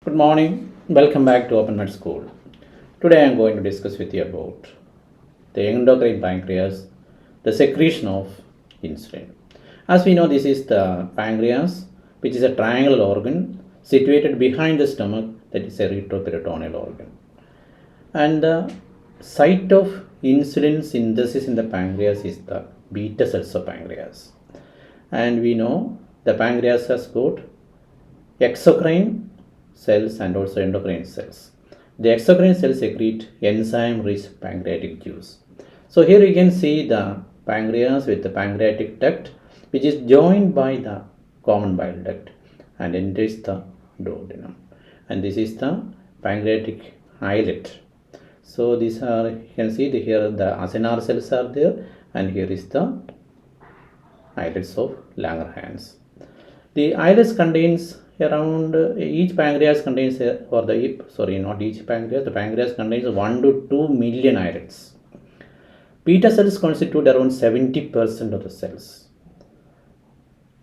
Good morning. Welcome back to Open Med School. Today I am going to discuss with you about the endocrine pancreas, the secretion of insulin. As we know, this is the pancreas, which is a triangular organ situated behind the stomach, that is a retroperitoneal organ. And the site of insulin synthesis in the pancreas is the beta cells of pancreas. And we know the pancreas has got exocrine cells and also endocrine cells. The exocrine cells secrete enzyme-rich pancreatic juice. So here you can see the pancreas with the pancreatic duct, which is joined by the common bile duct and enters the duodenum. And this is the pancreatic islet. So these are, you can see here the acinar cells are there, and here is the islets of Langerhans. The islets contains around each pancreas contains the pancreas contains 1 to 2 million islets. Beta cells constitute around 70% of the cells,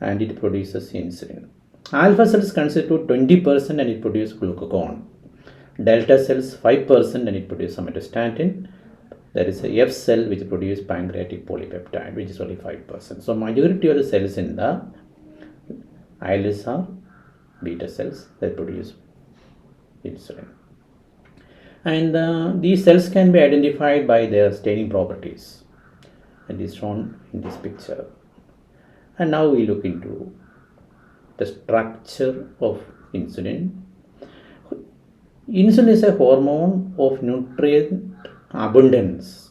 and it produces insulin. Alpha cells constitute 20% and it produces glucagon. Delta cells 5% and it produces somatostatin. There is a F cell which produces pancreatic polypeptide, which is only 5%. So majority of the cells in the islets are beta cells that produce insulin. And these cells can be identified by their staining properties, and is shown in this picture. And now we look into the structure of insulin. Insulin is a hormone of nutrient abundance.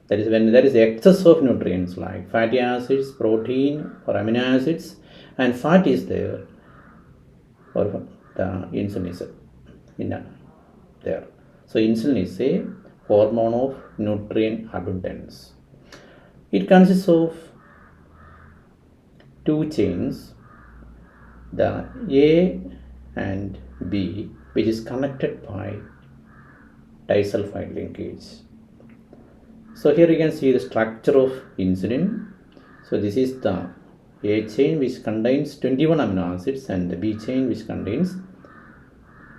That is, when there is excess of nutrients like fatty acids, protein or amino acids, and fat is there, or the insulin is there. So insulin is a hormone of nutrient abundance. It consists of two chains, the A and B, which is connected by disulfide linkage. So here you can see the structure of insulin. So this is the A chain, which contains 21 amino acids, and the B chain, which contains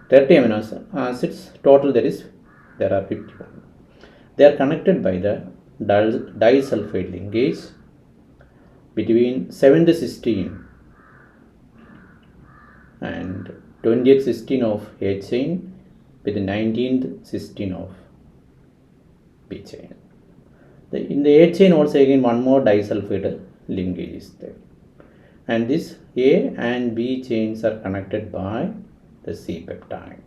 30 amino acids. Total there are 51. They are connected by the disulfide linkage between 7th cysteine and 20th cysteine of A chain with the 19th cysteine of B chain. In the A chain also again one more disulfide linkage is there. And this A and B chains are connected by the C peptide.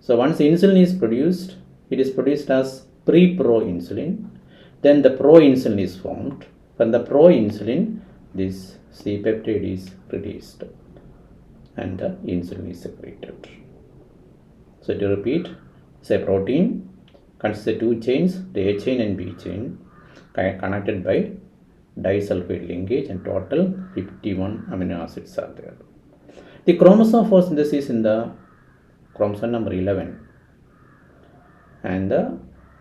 So once insulin is produced, it is produced as pre-proinsulin. Then the proinsulin is formed. From the proinsulin, this C peptide is released and the insulin is secreted. So to repeat, it's a protein consists of two chains, the A chain and B chain, connected by disulfide linkage, and total 51 amino acids are there. The chromosome for synthesis in the chromosome number 11, and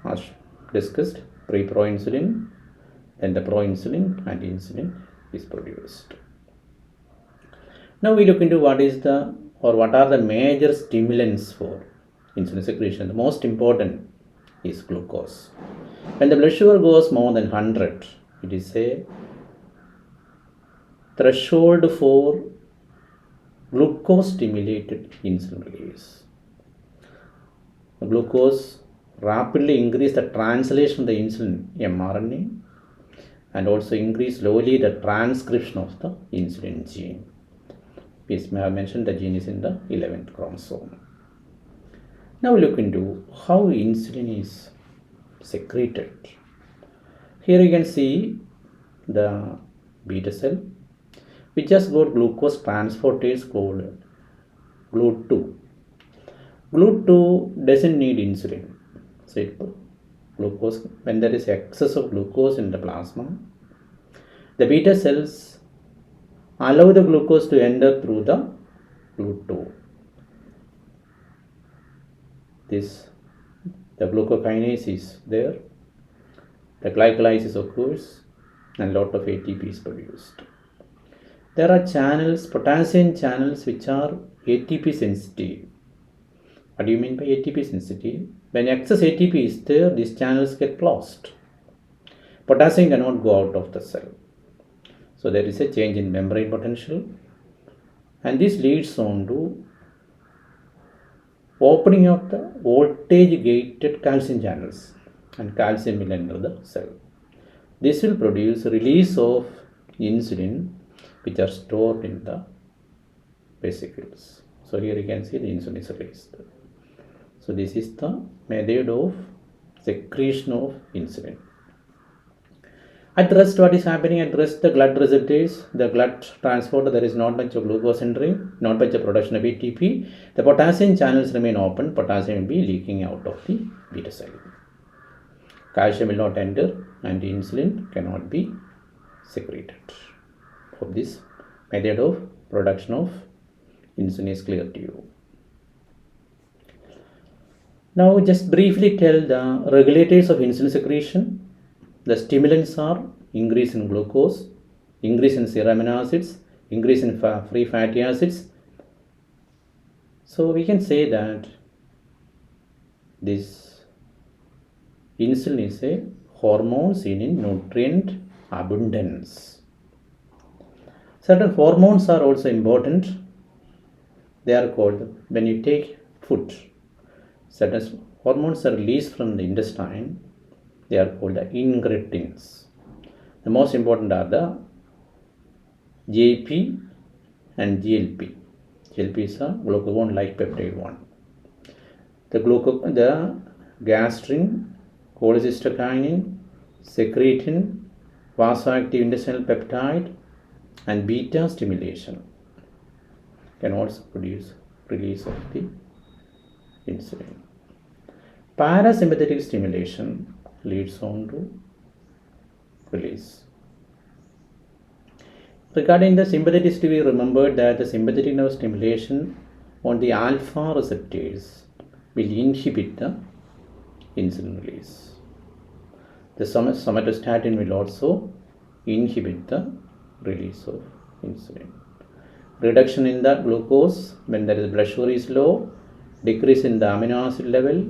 as discussed, pre-proinsulin, then the proinsulin and insulin is produced. Now we look into what are the major stimulants for insulin secretion. The most important is glucose. When the blood sugar goes more than 100, it is a threshold for glucose stimulated insulin release. The glucose rapidly increase the translation of the insulin mRNA and also increase slowly the transcription of the insulin gene. We have mentioned the gene is in the 11th chromosome. Now we look into how insulin is secreted. Here you can see the beta cell, which just got glucose transportase called GLUT2. GLUT2 doesn't need insulin. So glucose, when there is excess of glucose in the plasma, the beta cells allow the glucose to enter through the GLUT2. The glucokinase is there, the glycolysis occurs, and a lot of ATP is produced. There are channels, potassium channels, which are ATP sensitive, What do you mean by ATP sensitive? When excess ATP is there, these channels get closed. Potassium cannot go out of the cell. So there is a change in membrane potential, and this leads on to opening of the voltage gated calcium channels, and calcium will enter the cell. This will produce release of insulin which are stored in the vesicles. So here you can see the insulin is released. So this is the method of secretion of insulin. At rest, what is happening at rest? The blood receptors, the blood transport, there is not much of glucose entering, not much of production of ATP. The potassium channels remain open, potassium will be leaking out of the beta cell. Calcium will not enter and insulin cannot be secreted. Hope this method of production of insulin is clear to you. Now just briefly tell the regulators of insulin secretion. The stimulants are increase in glucose, increase in serum amino acids, increase in free fatty acids. So we can say that this insulin is a hormone seen in nutrient abundance. Certain hormones are also important. They are called, when you take food, certain hormones are released from the intestine. They are called the incretins. The most important are the GP and GLP. GLP is a glucagon-like peptide 1. The gastrin, cholecystokinin, secretin, vasoactive intestinal peptide, and beta stimulation can also produce release of the insulin. Parasympathetic stimulation leads on to release. Regarding the sympatheticity, remember that the sympathetic nerve stimulation on the alpha receptors will inhibit the insulin release. The somatostatin will also inhibit the release of insulin. Reduction in the glucose when there is blood sugar is low, decrease in the amino acid level,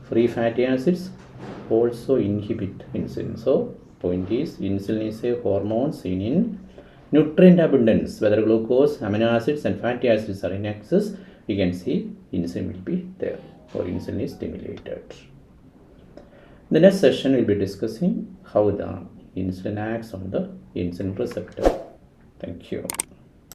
free fatty acids also inhibit insulin. So point is, insulin is a hormone seen in nutrient abundance. Whether glucose, amino acids and fatty acids are in excess, we can see insulin will be there, or insulin is stimulated. In the next session, we will be discussing how the insulin acts on the insulin receptor. Thank you.